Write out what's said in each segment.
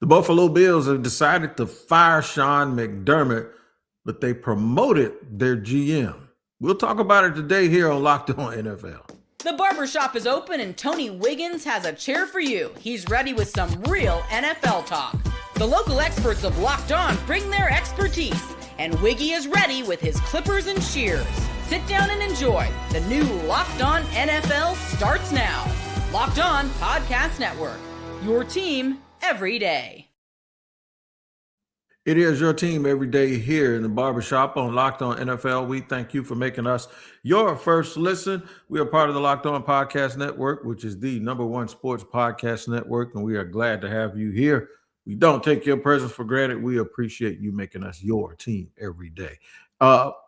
The Buffalo Bills have decided to fire Sean McDermott, but they promoted their GM. We'll talk about it today here on Locked On NFL. The barbershop is open and Tony Wiggins has a chair for you. He's ready with some real NFL talk. The local experts of Locked On bring their expertise, and Wiggy is ready with his clippers and shears. Sit down and enjoy. The new Locked On NFL starts now. Locked On Podcast Network. Your team every day. It is your team every day here in the barbershop on Locked On NFL. We thank you for making us your first listen. We are part of the Locked On Podcast Network, which is the #1 sports podcast network, and we are glad to have you here. We don't take your presence for granted. We appreciate you making us your team every day.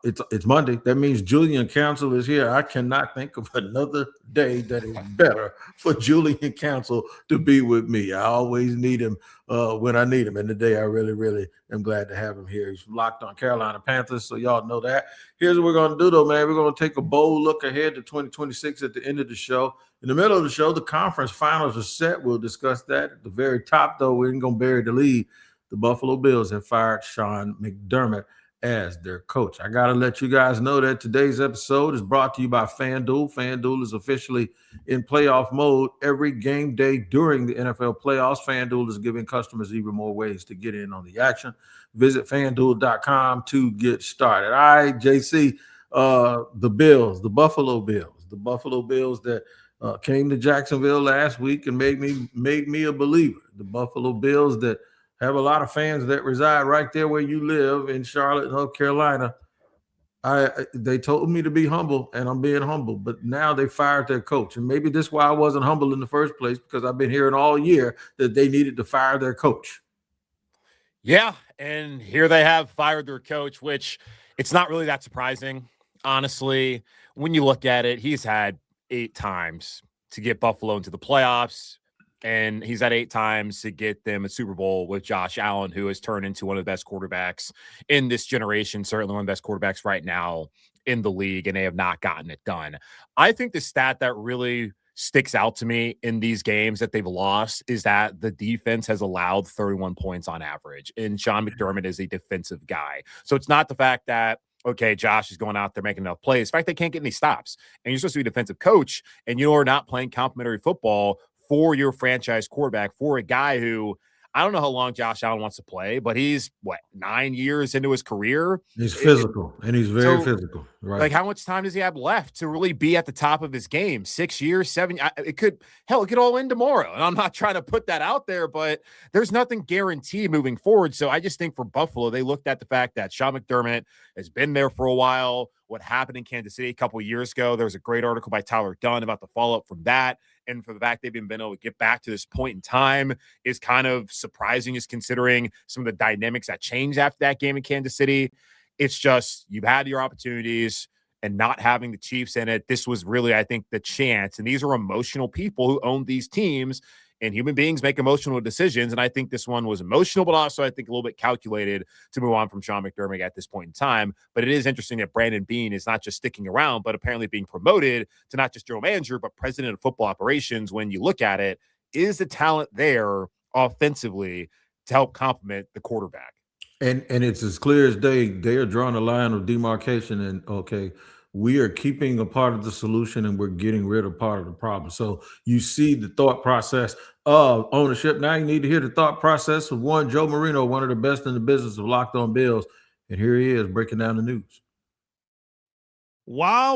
It's Monday. That means Julian Council is here. I cannot think of another day that is better for Julian Council to be with me. I always need him when I need him. And today I really am glad to have him here. He's locked on Carolina Panthers, so y'all know that. Here's what we're going to do, though, man. We're going to take a bold look ahead to 2026 at the end of the show. In the middle of the show, the conference finals are set. We'll discuss that. At the very top, though, we ain't going to bury the lead. The Buffalo Bills have fired Sean McDermott as their coach. I got to let you guys know that today's episode is brought to you by FanDuel. FanDuel is officially in playoff mode every game day during the NFL playoffs. FanDuel is giving customers even more ways to get in on the action. Visit FanDuel.com to get started. All right, JC, the Bills, the Buffalo Bills that came to Jacksonville last week and made me a believer. The Buffalo Bills that have a lot of fans that reside right there where you live in Charlotte, North Carolina. They told me to be humble, and I'm being humble. But now they fired their coach. And maybe this is why I wasn't humble in the first place, because I've been hearing all year that they needed to fire their coach. Yeah, and here they have fired their coach, which it's not really that surprising, honestly. When you look at it, he's had 8 times to get Buffalo into the playoffs. And he's had 8 times to get them a Super Bowl with Josh Allen, who has turned into one of the best quarterbacks in this generation, certainly one of the best quarterbacks right now in the league, and they have not gotten it done. I think the stat that really sticks out to me in these games that they've lost is that the defense has allowed 31 points on average, and Sean McDermott is a defensive guy. So it's not the fact that, okay, Josh is going out there making enough plays. In fact, they can't get any stops, and you're supposed to be a defensive coach, and you're not playing complimentary football for your franchise quarterback, for a guy who, I don't know how long Josh Allen wants to play, but he's, 9 years into his career? He's physical, and he's very physical. Right? Like, how much time does he have left to really be at the top of his game? 6 years, 7? It could all end tomorrow. And I'm not trying to put that out there, but there's nothing guaranteed moving forward. So I just think for Buffalo, they looked at the fact that Sean McDermott has been there for a while. What happened in Kansas City a couple of years ago, there was a great article by Tyler Dunn about the follow-up from that. And for the fact they've been able to get back to this point in time is kind of surprising, is considering some of the dynamics that changed after that game in Kansas City. It's just, you've had your opportunities, and not having the Chiefs in it, this was really, I think, the chance. And these are emotional people who own these teams, and human beings make emotional decisions. And I think this one was emotional, but also I think a little bit calculated to move on from Sean McDermott at this point in time. But it is interesting that Brandon Beane is not just sticking around, but apparently being promoted to not just general manager, but president of football operations. When you look at it, is the talent there offensively to help complement the quarterback? And it's as clear as day. They are drawing a line of demarcation, and okay, we are keeping a part of the solution and we're getting rid of part of the problem. So you see the thought process of ownership. Now you need to hear the thought process of one Joe Marino, one of the best in the business of Locked On Bills. And here he is breaking down the news. Wow.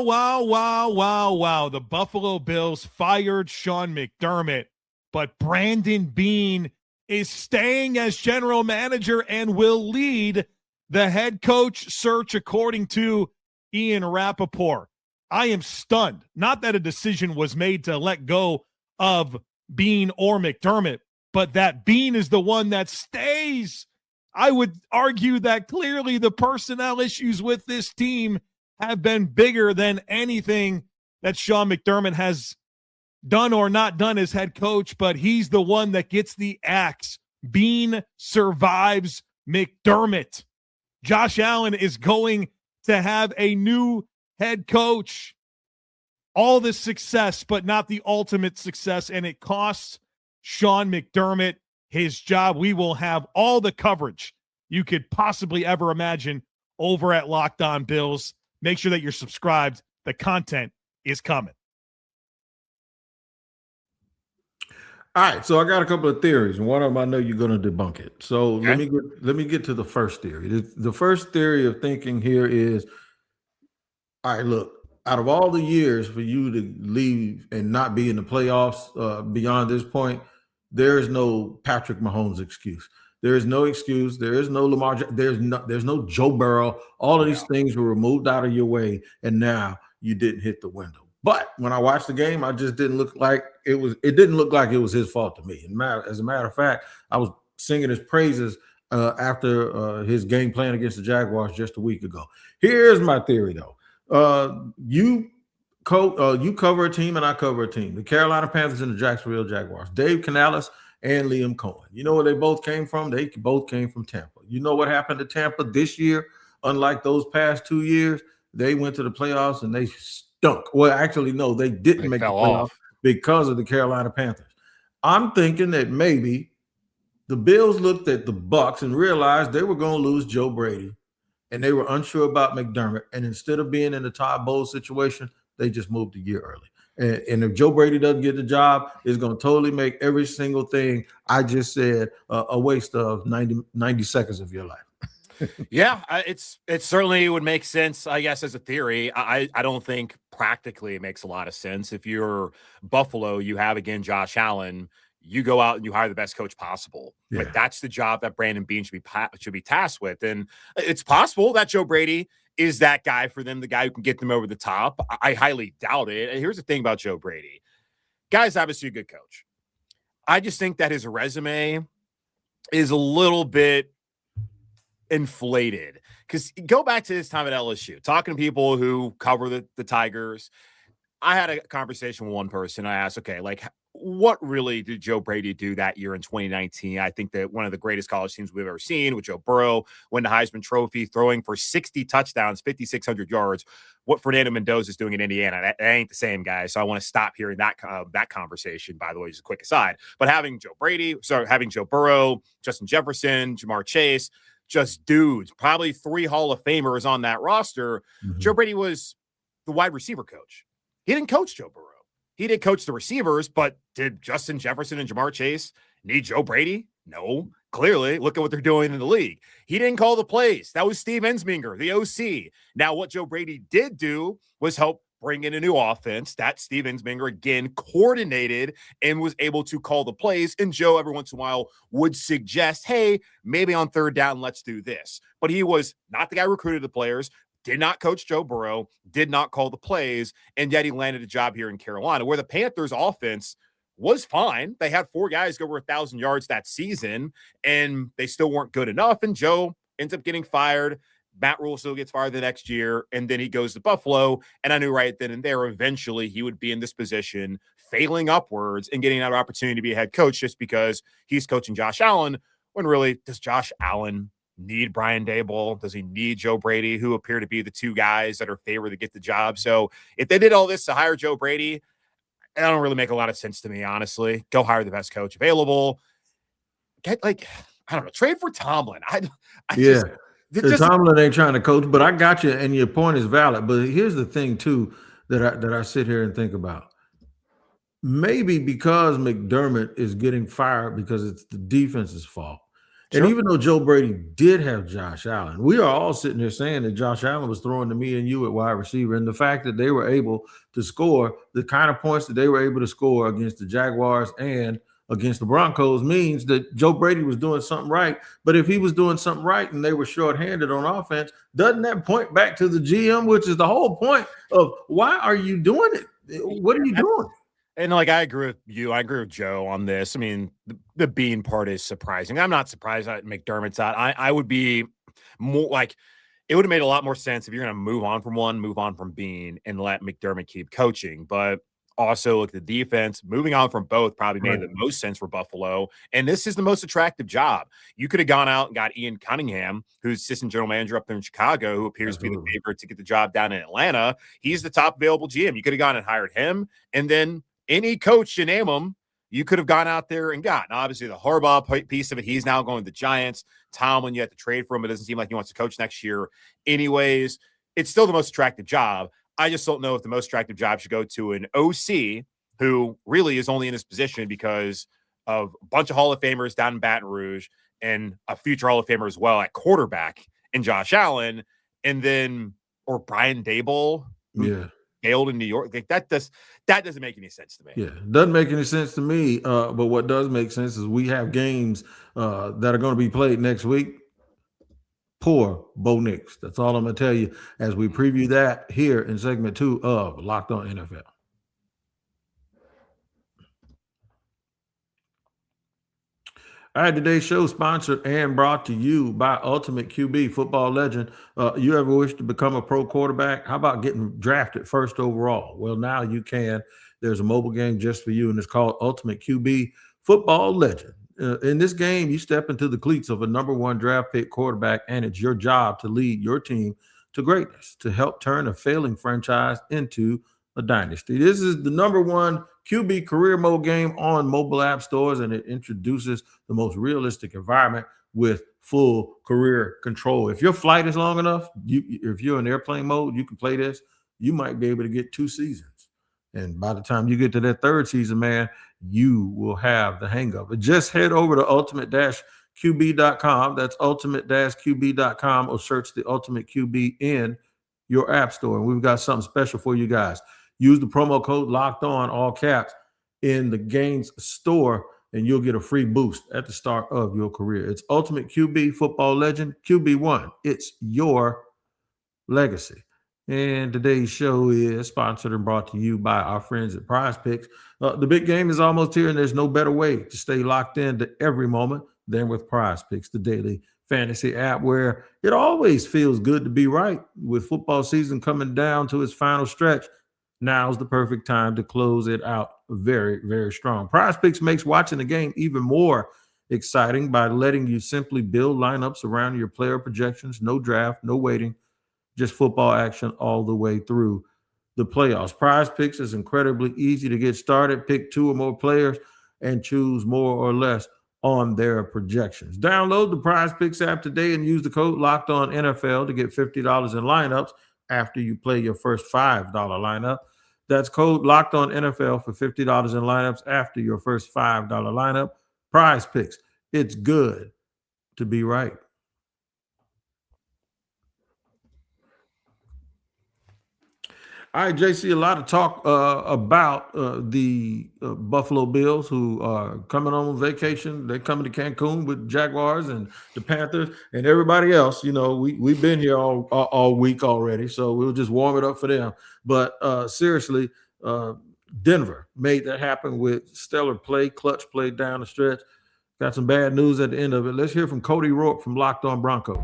The Buffalo Bills fired Sean McDermott, but Brandon Beane is staying as general manager and will lead the head coach search, according to Ian Rappaport. I am stunned. Not that a decision was made to let go of Beane or McDermott, but that Beane is the one that stays. I would argue that clearly the personnel issues with this team have been bigger than anything that Sean McDermott has done or not done as head coach, but he's the one that gets the axe. Beane survives McDermott. Josh Allen is going to have a new head coach. All this success, but not the ultimate success, and it costs Sean McDermott his job. We will have all the coverage you could possibly ever imagine over at Locked On Bills. Make sure that you're subscribed. The content is coming. All right, so I got a couple of theories, and one of them I know you're going to debunk it. So let me get to the first theory. The first theory of thinking here is, all right, look, out of all the years for you to leave and not be in the playoffs beyond this point, there is no Patrick Mahomes excuse. There is no excuse. There is no Lamar. There's no Joe Burrow. All of these things were removed out of your way, and now you didn't hit the window. But when I watched the game, I just didn't look like it was. It didn't look like it was his fault to me. As a matter of fact, I was singing his praises after his game playing against the Jaguars just a week ago. Here's my theory, though. You cover a team, and I cover a team. The Carolina Panthers and the Jacksonville Jaguars. Dave Canales and Liam Cohen. You know where they both came from? They both came from Tampa. You know what happened to Tampa this year? Unlike those past 2 years, they went to the playoffs and they stunk. Well, actually, no, they didn't make the playoffs because of the Carolina Panthers. I'm thinking that maybe the Bills looked at the Bucs and realized they were going to lose Joe Brady, and they were unsure about McDermott. And instead of being in the Todd Bowles situation, they just moved a year early. And if Joe Brady doesn't get the job, it's going to totally make every single thing I just said a waste of 90 seconds of your life. Yeah, it certainly would make sense, I guess, as a theory. I don't think practically it makes a lot of sense. If you're Buffalo, you have, again, Josh Allen, you go out and you hire the best coach possible. Yeah. But that's the job that Brandon Beane should be tasked with. And it's possible that Joe Brady is that guy for them, the guy who can get them over the top. I highly doubt it. And here's the thing about Joe Brady. Guy's obviously a good coach. I just think that his resume is a little bit inflated. Because go back to his time at LSU, talking to people who cover the Tigers. I had a conversation with one person. I asked, okay, like, what really did Joe Brady do that year in 2019? I think that one of the greatest college teams we've ever seen with Joe Burrow, win the Heisman Trophy, throwing for 60 touchdowns, 5,600 yards. What Fernando Mendoza is doing in Indiana, that ain't the same, guy. So I want to stop hearing that conversation, by the way, just a quick aside. But having Joe Burrow, Justin Jefferson, Jamar Chase, just dudes, probably 3 Hall of Famers on that roster. Mm-hmm. Joe Brady was the wide receiver coach. He didn't coach Joe Burrow. He did coach the receivers, but did Justin Jefferson and Jamar Chase need Joe Brady? No. Clearly, look at what they're doing in the league. He didn't call the plays. That was Steve Ensminger, the OC. Now, what Joe Brady did do was help bring in a new offense that Steve Ensminger, again, coordinated and was able to call the plays. And Joe, every once in a while, would suggest, hey, maybe on third down, let's do this. But he was not the guy who recruited the players, did not coach Joe Burrow, did not call the plays, and yet he landed a job here in Carolina, where the Panthers' offense was fine. They had 4 guys go over 1,000 yards that season, and they still weren't good enough. And Joe ends up getting fired. Matt Rule still gets fired the next year, and then he goes to Buffalo. And I knew right then and there, eventually he would be in this position, failing upwards and getting that opportunity to be a head coach just because he's coaching Josh Allen. When really, does Josh Allen need Brian Daboll? Does he need Joe Brady, who appear to be the 2 guys that are favored to get the job? So if they did all this to hire Joe Brady, that don't really make a lot of sense to me, honestly. Go hire the best coach available. Get, like, I don't know, trade for Tomlin. Tomlin ain't trying to coach, but I got you, and your point is valid. But here's the thing, too, that I sit here and think about. Maybe because McDermott is getting fired because it's the defense's fault. Sure. And even though Joe Brady did have Josh Allen, we are all sitting there saying that Josh Allen was throwing to me and you at wide receiver. And the fact that they were able to score the kind of points that they were able to score against the Jaguars and against the Broncos means that Joe Brady was doing something right. But if he was doing something right and they were shorthanded on offense, doesn't that point back to the GM, which is the whole point of why are you doing it? What are you doing? And like, I agree with you. I agree with Joe on this. I mean, the Beane part is surprising. I'm not surprised that McDermott's out. I would be more like, it would have made a lot more sense if you're going to move on from Beane and let McDermott keep coaching. But also look at the defense. Moving on from both probably made the most sense for Buffalo. And this is the most attractive job. You could have gone out and got Ian Cunningham, who's assistant general manager up there in Chicago, who appears to be the favorite to get the job down in Atlanta. He's the top available GM. You could have gone and hired him, and then any coach, you name him, you could have gone out there and gotten. Obviously, the Harbaugh piece of it, he's now going to the Giants. Tomlin, you have to trade for him. It doesn't seem like he wants to coach next year. Anyways, it's still the most attractive job. I just don't know if the most attractive job should go to an OC who really is only in this position because of a bunch of Hall of Famers down in Baton Rouge and a future Hall of Famer as well at quarterback in Josh Allen, and then or Brian Daboll, who failed in New York. Like that doesn't make any sense to me. Yeah, doesn't make any sense to me. But what does make sense is we have games that are going to be played next week. Poor Bo Nix. That's all I'm going to tell you as we preview that here in segment 2 of Locked On NFL. All right, today's show sponsored and brought to you by Ultimate QB, football legend. You ever wish to become a pro quarterback? How about getting drafted first overall? Well, now you can. There's a mobile game just for you, and it's called Ultimate QB, football legend. In this game, you step into the cleats of a number 1 draft pick quarterback, and it's your job to lead your team to greatness, to help turn a failing franchise into a dynasty. This is the number 1 QB career mode game on mobile app stores, and it introduces the most realistic environment with full career control. If your flight is long enough, if you're in airplane mode, you can play this. You might be able to get 2 seasons. And by the time you get to that 3rd season, man, you will have the hang of it. Just head over to ultimate-qb.com. That's ultimate-qb.com, or search the Ultimate QB in your app store. And we've got something special for you guys. Use the promo code Locked On, all caps, in the games store, and you'll get a free boost at the start of your career. It's Ultimate QB, football legend, QB1. It's your legacy. And today's show is sponsored and brought to you by our friends at Prize Picks. The big game is almost here, and there's no better way to stay locked in to every moment than with Prize Picks, the daily fantasy app where it always feels good to be right. With football season coming down to its final stretch, now's the perfect time to close it out very, very strong. Prize Picks makes watching the game even more exciting by letting you simply build lineups around your player projections. No draft, no waiting, just football action all the way through the playoffs. Prize Picks is incredibly easy to get started. Pick 2 or more players and choose more or less on their projections. Download the Prize Picks app today and use the code Locked On NFL to get $50 in lineups after you play your first $5 lineup. That's code Locked On NFL for $50 in lineups after your first $5 lineup. Prize Picks. It's good to be right. All right, JC, a lot of talk about the Buffalo Bills, who are coming on vacation. They're coming to Cancun with Jaguars and the Panthers and everybody else. You know, we've been here all week already, so we'll just warm it up for them. But seriously, Denver made that happen with stellar play, clutch play down the stretch. Got some bad news at the end of it. Let's hear from Cody Rourke from Locked On Broncos.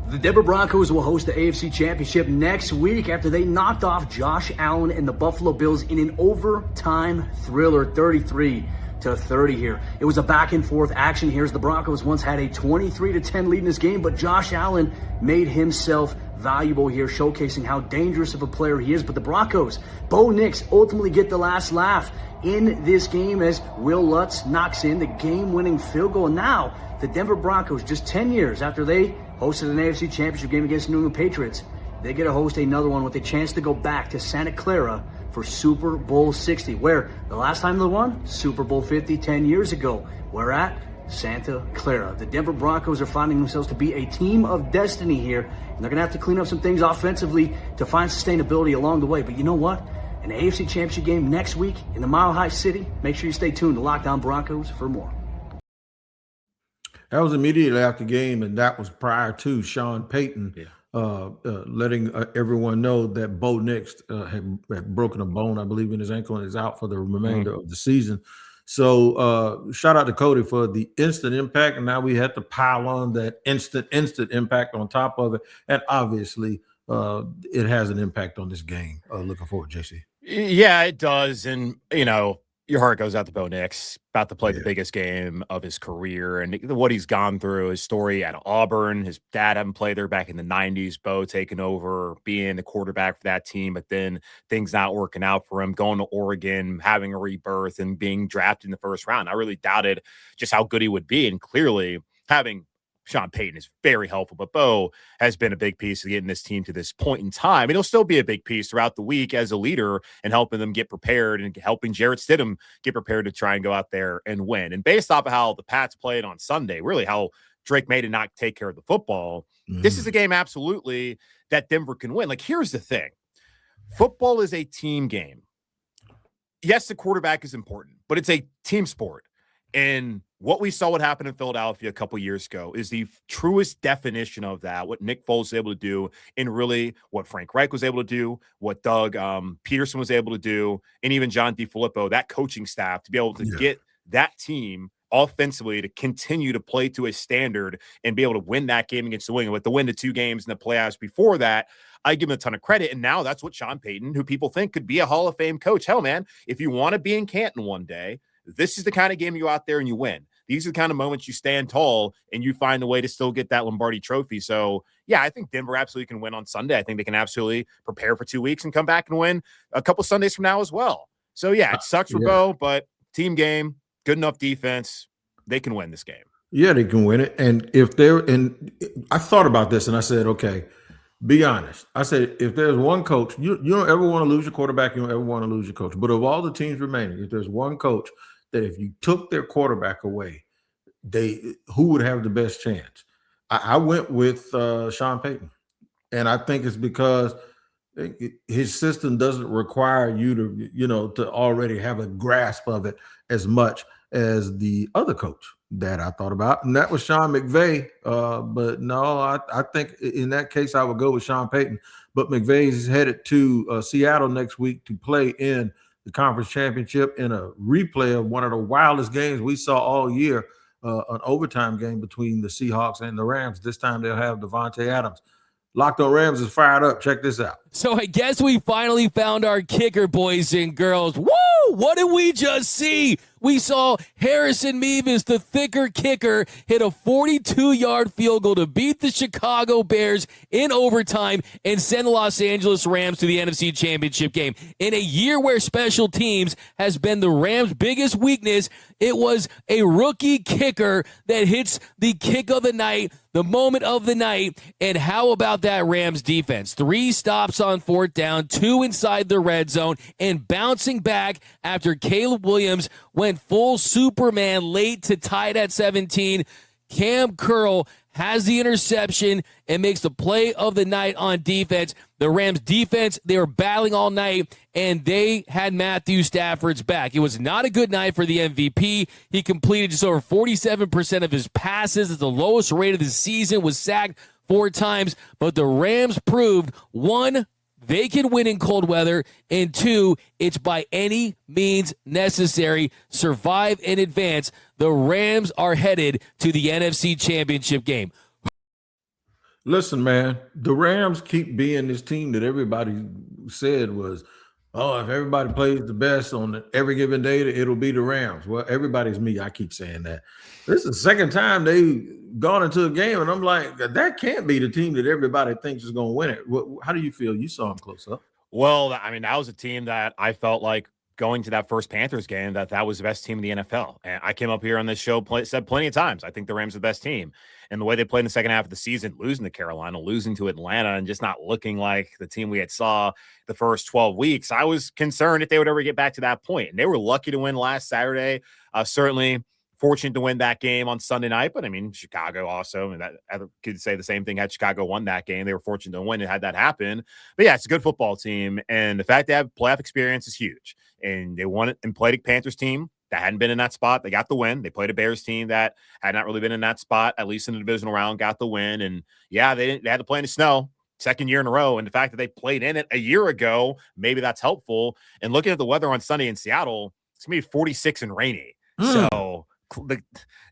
The Denver Broncos will host the AFC Championship next week after they knocked off Josh Allen and the Buffalo Bills in an overtime thriller, 33-30 here. It was a back and forth action here as the Broncos once had a 23-10 lead in this game, but Josh Allen made himself valuable here, showcasing how dangerous of a player he is. But the Broncos, Bo Nix, ultimately get the last laugh in this game as Will Lutz knocks in the game-winning field goal. And now the Denver Broncos, just 10 years after they hosted an AFC Championship game against the New England Patriots, they get to host another one with a chance to go back to Santa Clara for Super Bowl 60, where the last time they won, Super Bowl 50, 10 years ago. Where at? Santa Clara. The Denver Broncos are finding themselves to be a team of destiny here, and they're going to have to clean up some things offensively to find sustainability along the way. But you know what? An AFC Championship game next week in the Mile High City. Make sure you stay tuned to Locked On Broncos for more. That was immediately after the game, and that was prior to Sean Payton letting everyone know that Bo Nix had broken a bone, I believe, in his ankle and is out for the remainder of the season. So shout out to Cody for the instant impact, and now we had to pile on that instant impact on top of it, and obviously it has an impact on this game. Looking forward, JC. Yeah, it does, and you know, Your heart goes out to Bo Nix, about to play the Yeah. biggest game of his career, and what he's gone through, his story at Auburn. His dad hadn't played there back in the 90s, Bo taking over, being the quarterback for that team, but then things not working out for him, going to Oregon, having a rebirth, and being drafted in the first round. I really doubted just how good he would be, and clearly having Sean Payton is very helpful, but Bo has been a big piece of getting this team to this point in time. And he'll still be a big piece throughout the week as a leader and helping them get prepared and helping Jarrett Stidham get prepared to try and go out there and win. And based off of how the Pats played on Sunday, really how Drake May did not take care of the football, this is a game absolutely that Denver can win. Like, here's the thing. Football is a team game. Yes, the quarterback is important, but it's a team sport. And what we saw what happened in Philadelphia a couple years ago is the truest definition of that, what Nick Foles was able to do, and really what Frank Reich was able to do, what Doug Peterson was able to do, and even John DeFilippo, that coaching staff, to be able to get that team offensively to continue to play to a standard and be able to win that game against New England. With the win the 2 games in the playoffs before that, I give him a ton of credit. And now that's what Sean Payton, who people think could be a Hall of Fame coach. Hell, man, if you want to be in Canton one day, this is the kind of game you go out there and you win. These are the kind of moments you stand tall and you find a way to still get that Lombardi trophy. So, yeah, I think Denver absolutely can win on Sunday. I think they can absolutely prepare for 2 weeks and come back and win a couple Sundays from now as well. So, yeah, it sucks for Bo, but team game, good enough defense. They can win this game. Yeah, they can win it. And if they're and I thought about this and I said, okay, be honest. I said, if there's one coach, you don't ever want to lose your quarterback, you don't ever want to lose your coach. But of all the teams remaining, if there's one coach that if you took their quarterback away, who would have the best chance? I went with Sean Payton. And I think it's because his system doesn't require you to already have a grasp of it as much as the other coach that I thought about, and that was Sean McVay. But no, I think in that case I would go with Sean Payton. But McVay is headed to Seattle next week to play in the conference championship in a replay of one of the wildest games we saw all year, an overtime game between the Seahawks and the Rams. This time they'll have Devontae Adams. Locked on Rams is fired up. Check this out. So I guess we finally found our kicker, boys and girls. Woo! What did we just see? We saw Harrison Mevis, the thicker kicker, hit a 42-yard field goal to beat the Chicago Bears in overtime and send the Los Angeles Rams to the NFC Championship game. In a year where special teams has been the Rams' biggest weakness, it was a rookie kicker that hits the kick of the night, the moment of the night. And how about that Rams defense? 3 stops on 4th down, 2 inside the red zone, and bouncing back after Caleb Williams went full Superman late to tie it at 17. Cam Curl has the interception and makes the play of the night on defense. The Rams defense, they were battling all night, and they had Matthew Stafford's back. It was not a good night for the MVP. He completed just over 47% of his passes. It's the lowest rate of the season, was sacked 4 times. But the Rams proved, 1, they can win in cold weather, and 2, it's by any means necessary. Survive in advance. The Rams are headed to the NFC Championship game. Listen, man, the Rams keep being this team that everybody said was, oh, if everybody plays the best on every given day, it'll be the Rams. Well, everybody's me. I keep saying that. This is the second time they've gone into a game, and I'm like, that can't be the team that everybody thinks is going to win it. How do you feel? You saw them close up. Well, I mean, that was a team that I felt like going to that first Panthers game, that was the best team in the NFL. And I came up here on this show, said plenty of times, I think the Rams are the best team. And the way they played in the second half of the season, losing to Carolina, losing to Atlanta, and just not looking like the team we had saw the first 12 weeks, I was concerned if they would ever get back to that point. And they were lucky to win last Saturday. Certainly fortunate to win that game on Sunday night. But, I mean, Chicago also, and that I could say the same thing had Chicago won that game. They were fortunate to win and had that happen. But, yeah, it's a good football team. And the fact they have playoff experience is huge. And they won it and played a Panthers team that hadn't been in that spot. They got the win. They played a Bears team that had not really been in that spot, at least in the divisional round, got the win. And, yeah, they had to play in the snow. Second year in a row. And the fact that they played in it a year ago, maybe that's helpful. And looking at the weather on Sunday in Seattle, it's going to be 46 and rainy. So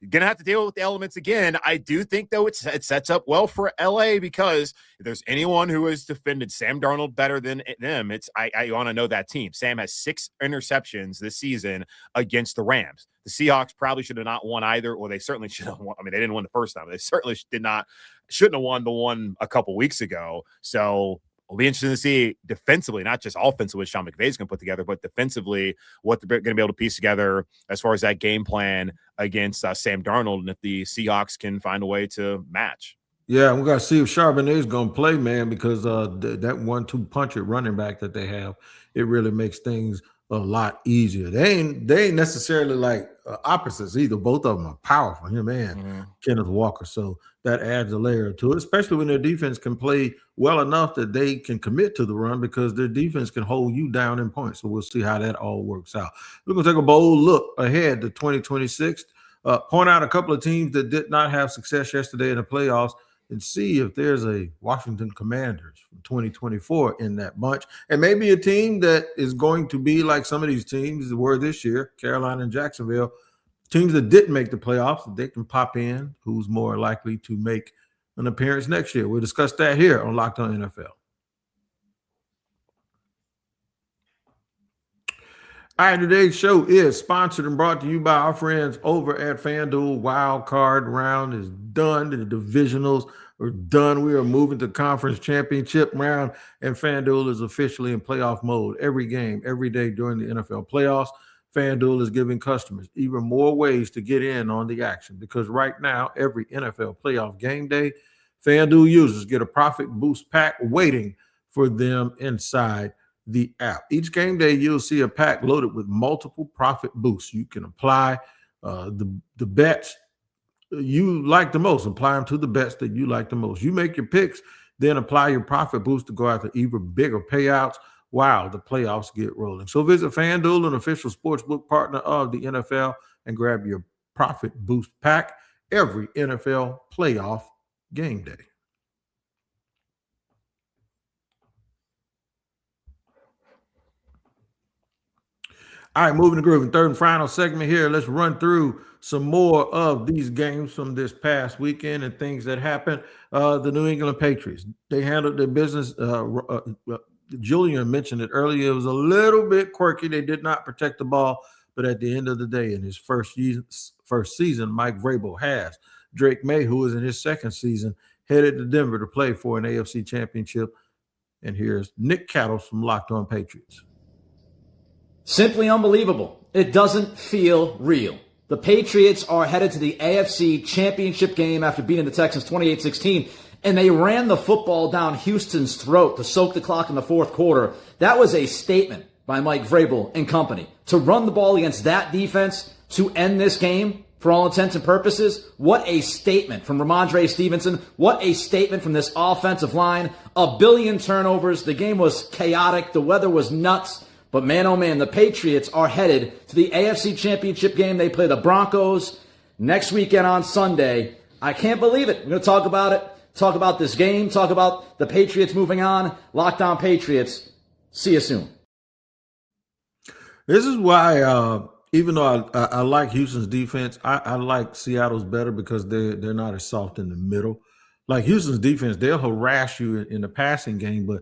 gonna have to deal with the elements again. I do think, though, it sets up well for LA, because if there's anyone who has defended Sam Darnold better than them, I want to know that team. Sam has 6 interceptions this season against the Rams. The Seahawks probably should have not won either, or they certainly should have won. I mean, they didn't win the first time. They certainly shouldn't have won the one a couple weeks ago. So it'll be interesting to see defensively, not just offensively, what Sean McVay is going to put together, but defensively, what they're going to be able to piece together as far as that game plan against Sam Darnold, and if the Seahawks can find a way to match. Yeah, we got to see if Charbonnet is going to play, man, because that 1-2 punch at running back that they have, it really makes things a lot easier. They ain't necessarily like opposites either. Both of them are powerful, him and Kenneth Walker. So that adds a layer to it, especially when their defense can play well enough that they can commit to the run, because their defense can hold you down in points. So we'll see how that all works out. We're going to take a bold look ahead to 2026, point out a couple of teams that did not have success yesterday in the playoffs, and see if there's a Washington Commanders from 2024 in that bunch. And maybe a team that is going to be like some of these teams were this year, Carolina and Jacksonville, teams that didn't make the playoffs, they can pop in, who's more likely to make an appearance next year. We'll discuss that here on Locked On NFL. All right, today's show is sponsored and brought to you by our friends over at FanDuel. Wild card round is done. The divisionals are done. We are moving to conference championship round, and FanDuel is officially in playoff mode. Every game, every day during the NFL playoffs, FanDuel is giving customers even more ways to get in on the action, because right now, every NFL playoff game day, FanDuel users get a profit boost pack waiting for them inside the app. Each game day, you'll see a pack loaded with multiple profit boosts. You can apply the bets you like the most. Apply them to the bets that you like the most. You make your picks, then apply your profit boost to go after even bigger payouts while the playoffs get rolling. So visit FanDuel, an official sportsbook partner of the NFL, and grab your profit boost pack every NFL playoff game day. All right, moving to groove. Third and final segment here. Let's run through some more of these games from this past weekend and things that happened. The New England Patriots, they handled their business. Julian mentioned it earlier. It was a little bit quirky. They did not protect the ball, but at the end of the day, in his first season, Mike Vrabel has Drake May, who is in his second season, headed to Denver to play for an AFC championship. And here's Nick Cattles from Locked On Patriots. Simply unbelievable. It doesn't feel real. The Patriots are headed to the AFC championship game after beating the Texans 28-16, and they ran the football down Houston's throat to soak the clock in the fourth quarter. That was a statement by Mike Vrabel and company. To run the ball against that defense to end this game, for all intents and purposes, what a statement from Ramondre Stevenson. What a statement from this offensive line. 1 billion turnovers. The game was chaotic. The weather was nuts. But man, oh man, the Patriots are headed to the AFC Championship game. They play the Broncos next weekend on Sunday. I can't believe it. We're going to talk about it, talk about this game, talk about the Patriots moving on. Locked On Patriots. See you soon. This is why, even though I like Houston's defense, I like Seattle's better, because they're not as soft in the middle. Like Houston's defense, they'll harass you in the passing game, but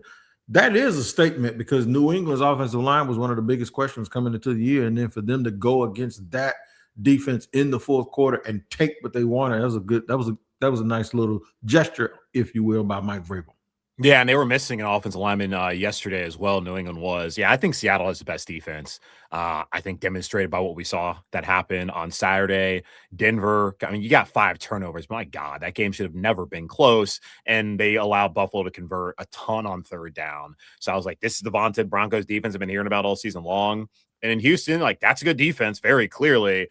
that is a statement, because New England's offensive line was one of the biggest questions coming into the year. And then for them to go against that defense in the fourth quarter and take what they wanted, that was a nice little gesture, if you will, by Mike Vrabel. Yeah, and they were missing an offensive lineman yesterday as well. New England was. Yeah, I think Seattle has the best defense. I think demonstrated by what we saw that happen on Saturday. Denver, I mean, you got 5 turnovers. My God, that game should have never been close. And they allowed Buffalo to convert a ton on third down. So I was like, this is the vaunted Broncos defense I've been hearing about all season long. And in Houston, like, that's a good defense, very clearly.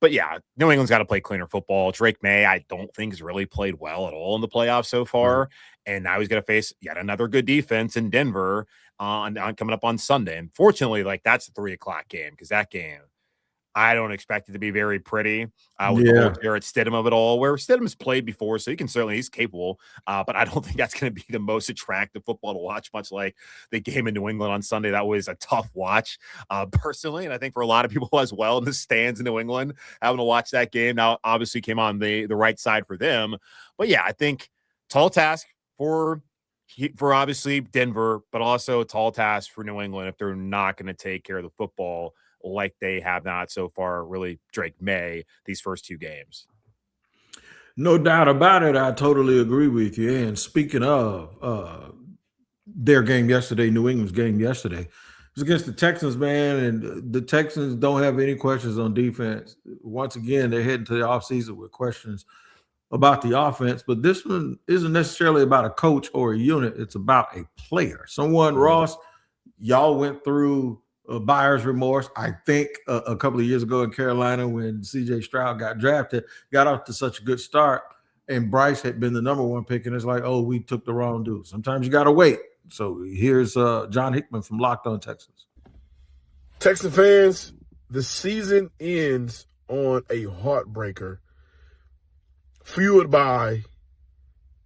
But yeah, New England's got to play cleaner football. Drake May, I don't think, has really played well at all in the playoffs so far. Mm-hmm. And now he's going to face yet another good defense in Denver on coming up on Sunday. And fortunately, like, that's a 3:00 game, because that game, I don't expect it to be very pretty with the whole Jarrett Stidham of it all, where Stidham's played before, so he's capable. But I don't think that's going to be the most attractive football to watch, much like the game in New England on Sunday. That was a tough watch, personally, and I think for a lot of people as well in the stands in New England, having to watch that game. Now, obviously, came on the right side for them. But, yeah, I think tall task for obviously Denver, but also a tall task for New England if they're not going to take care of the football like they have not so far, really, Drake May, these first two games. No doubt about it. I totally agree with you. And speaking of their game yesterday, New England's game yesterday, it was against the Texans, man, and the Texans don't have any questions on defense. Once again, they're heading to the offseason with questions about the offense, but this one isn't necessarily about a coach or a unit. It's about a player. Ross, y'all went through buyer's remorse, I think, a couple of years ago in Carolina when C.J. Stroud got drafted, got off to such a good start, and Bryce had been the number one pick, and it's like, oh, we took the wrong dude. Sometimes you got to wait. So here's John Hickman from Locked On Texans. Texan fans, the season ends on a heartbreaker, fueled by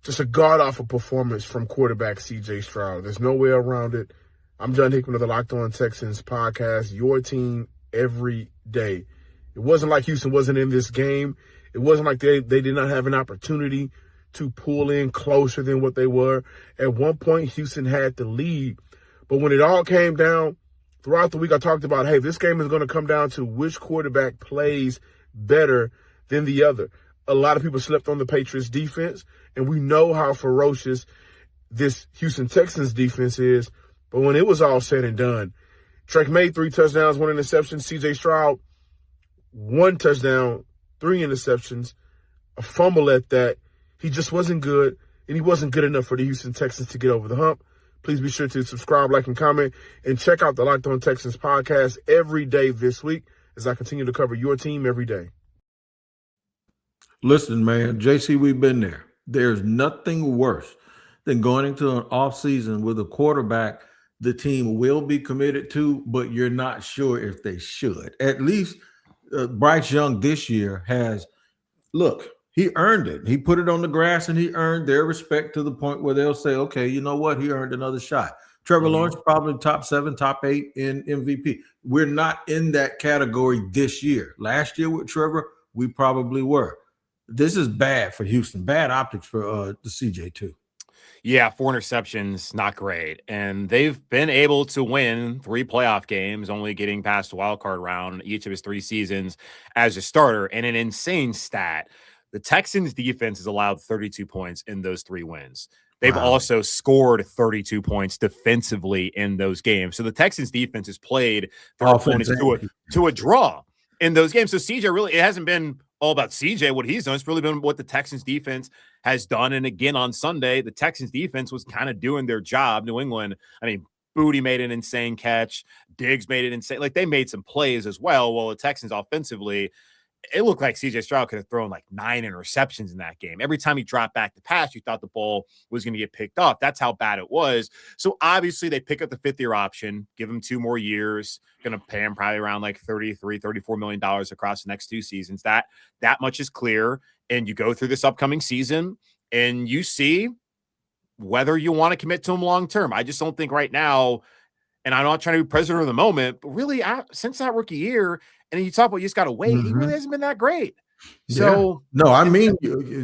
just a god-awful performance from quarterback C.J. Stroud. There's no way around it. I'm John Hickman of the Locked On Texans podcast, your team every day. It wasn't like Houston wasn't in this game. It wasn't like they did not have an opportunity to pull in closer than what they were. At one point, Houston had the lead. But when it all came down, throughout the week, I talked about, hey, this game is going to come down to which quarterback plays better than the other. A lot of people slept on the Patriots defense, and we know how ferocious this Houston Texans defense is. But when it was all said and done, Drake May, 3 touchdowns, 1 interception. C.J. Stroud, 1 touchdown, 3 interceptions, a fumble at that. He just wasn't good, and he wasn't good enough for the Houston Texans to get over the hump. Please be sure to subscribe, like, and comment, and check out the Locked On Texans podcast every day this week as I continue to cover your team every day. Listen, man, JC, we've been there. There's nothing worse than going into an offseason with a quarterback the team will be committed to, but you're not sure if they should. At least Bryce Young this year has, look, he earned it. He put it on the grass and he earned their respect to the point where they'll say, okay, you know what? He earned another shot. Trevor Lawrence probably top 7, top 8 in MVP. We're not in that category this year. Last year with Trevor, we probably were. This is bad for Houston. Bad optics for the CJ too. Yeah, 4 interceptions, not great. And they've been able to win 3 playoff games, only getting past the wild card round each of his 3 seasons as a starter. And an insane stat, the Texans defense has allowed 32 points in those 3 wins. They've also scored 32 points defensively in those games. So the Texans defense has played their opponents to a draw in those games. So CJ really, it hasn't been all about CJ, what he's done. It's really been what the Texans defense has done. And again, on Sunday, the Texans defense was kind of doing their job. New England, I mean, Booty made an insane catch. Diggs made it insane. Like, they made some plays as well. While the Texans offensively, it looked like C.J. Stroud could have thrown like 9 interceptions in that game. Every time he dropped back to pass, you thought the ball was going to get picked off. That's how bad it was. So obviously they pick up the 5th-year option, give him 2 more years, going to pay him probably around like $34 million across the next 2 seasons. That much is clear. And you go through this upcoming season and you see whether you want to commit to him long-term. I just don't think right now, and I'm not trying to be president of the moment, but really since that rookie year, and you talk about you just got to wait, he really hasn't been that great. So no, I mean,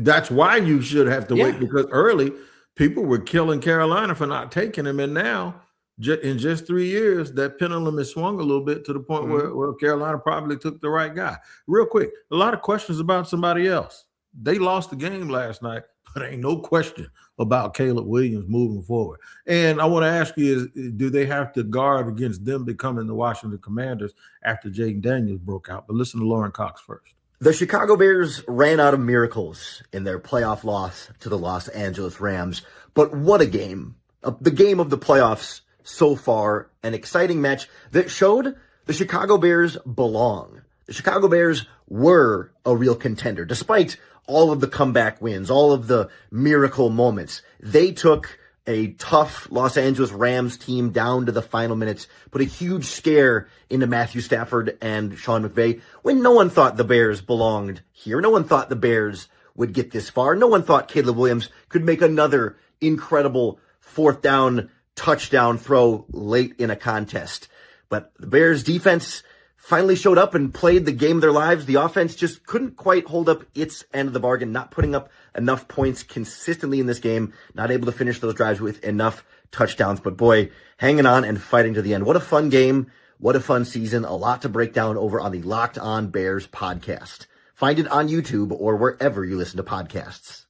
that's why you should have to wait, because early people were killing Carolina for not taking him. And now in just 3 years, that pendulum has swung a little bit to the point where Carolina probably took the right guy. Real quick, a lot of questions about somebody else. They lost the game last night, but ain't no question about Caleb Williams moving forward. And I want to ask you, do they have to guard against them becoming the Washington Commanders after Jaden Daniels broke out? But listen to Lauren Cox first. The Chicago Bears ran out of miracles in their playoff loss to the Los Angeles Rams. But what a game. The game of the playoffs so far. An exciting match that showed the Chicago Bears belong. The Chicago Bears were a real contender, despite all of the comeback wins, all of the miracle moments. They took a tough Los Angeles Rams team down to the final minutes, put a huge scare into Matthew Stafford and Sean McVay when no one thought the Bears belonged here. No one thought the Bears would get this far. No one thought Caleb Williams could make another incredible fourth down touchdown throw late in a contest. But the Bears defense finally showed up and played the game of their lives. The offense just couldn't quite hold up its end of the bargain, not putting up enough points consistently in this game, not able to finish those drives with enough touchdowns. But boy, hanging on and fighting to the end. What a fun game. What a fun season. A lot to break down over on the Locked On Bears podcast. Find it on YouTube or wherever you listen to podcasts.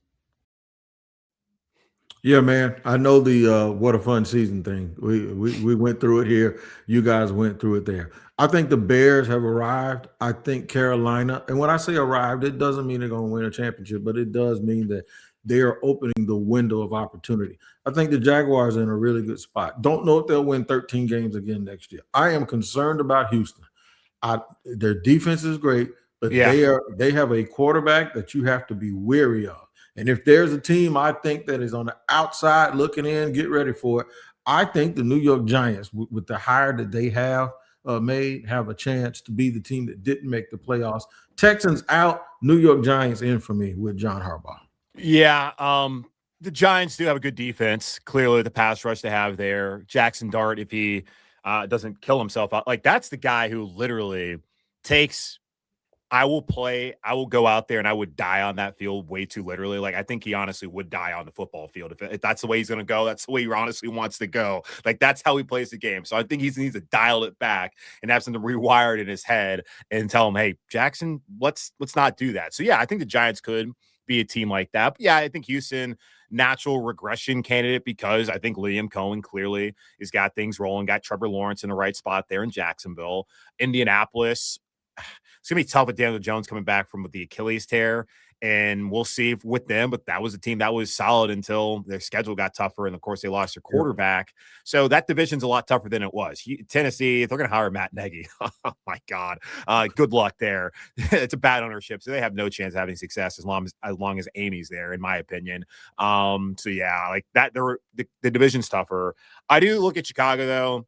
Yeah, man. I know the what a fun season thing. We went through it here. You guys went through it there. I think the Bears have arrived. I think Carolina, and when I say arrived, it doesn't mean they're going to win a championship, but it does mean that they are opening the window of opportunity. I think the Jaguars are in a really good spot. Don't know if they'll win 13 games again next year. I am concerned about Houston. Their defense is great, but they have a quarterback that you have to be wary of. And if there's a team I think that is on the outside looking in, get ready for it. I think the New York Giants, with the hire that they have made, have a chance to be the team that didn't make the playoffs. Texans out, New York Giants in for me with John Harbaugh. Yeah, the Giants do have a good defense. Clearly, the pass rush they have there. Jackson Dart, if he doesn't kill himself out, like that's the guy who literally takes. I will go out there and I would die on that field way too literally. Like, I think he honestly would die on the football field. If that's the way he's going to go, that's the way he honestly wants to go. Like, that's how he plays the game. So I think he needs to dial it back and have something rewired in his head and tell him, hey, Jackson, let's not do that. So, yeah, I think the Giants could be a team like that. But, yeah, I think Houston, natural regression candidate because I think Liam Cohen clearly has got things rolling, got Trevor Lawrence in the right spot there in Jacksonville. Indianapolis, it's going to be tough with Daniel Jones coming back from the Achilles tear, and we'll see with them. But that was a team that was solid until their schedule got tougher, and, of course, they lost their quarterback. So that division's a lot tougher than it was. Tennessee, they're going to hire Matt Nagy. Oh, my God. Good luck there. It's a bad ownership, so they have no chance of having success as long as Amy's there, in my opinion. So, yeah, like that, the division's tougher. I do look at Chicago, though.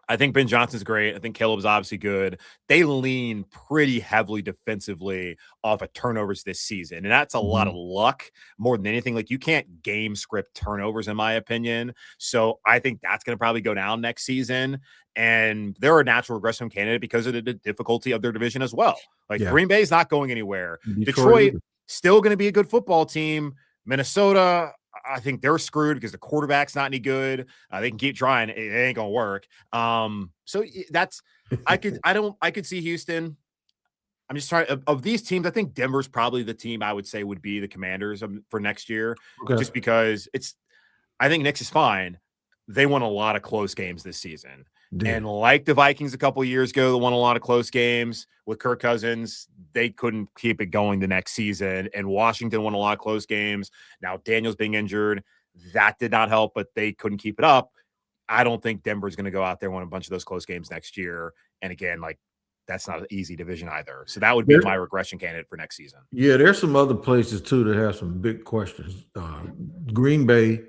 I think Ben Johnson's great. I think Caleb's obviously good. They lean pretty heavily defensively off of turnovers this season. And that's a lot of luck more than anything. Like, you can't game script turnovers, in my opinion. So I think that's going to probably go down next season. And they're a natural regression candidate because of the difficulty of their division as well. Like, Green Bay's not going anywhere. Detroit still going to be a good football team. Minnesota, I think they're screwed because the quarterback's not any good. They can keep trying. It ain't going to work. So that's, I could see Houston. I'm just trying of these teams. I think Denver's probably the team I would say would be the Commanders for next year, just because I think Knicks is fine. They won a lot of close games this season. And like the Vikings a couple of years ago, they won a lot of close games with Kirk Cousins. They couldn't keep it going the next season. And Washington won a lot of close games. Now Daniel's being injured. That did not help, but they couldn't keep it up. I don't think Denver's going to go out there and win a bunch of those close games next year. And again, like, that's not an easy division either. So that would be my regression candidate for next season. Yeah, there's some other places too that have some big questions. Green Bay.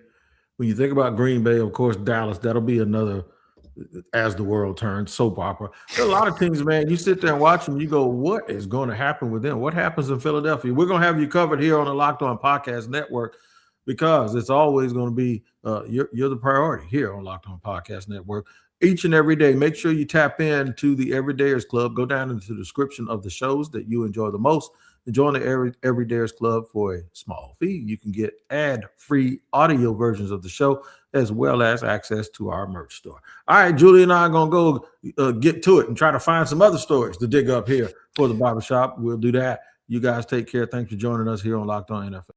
When you think about Green Bay, of course, Dallas, that'll be another as the world turns soap opera. There are a lot of things, man. You sit there and watch them, you go, what is going to happen with them? What happens in Philadelphia? We're going to have you covered here on the Locked On Podcast Network because it's always going to be you're the priority here on Locked On Podcast Network. Each and every day, make sure you tap in to the Everydayers Club. Go down into the description of the shows that you enjoy the most and join the Everydayers Club for a small fee. You can get ad-free audio versions of the show as well as access to our merch store. All right, Julie and I are going to go get to it and try to find some other stories to dig up here for the barbershop. We'll do that. You guys take care. Thanks for joining us here on Locked On NFL.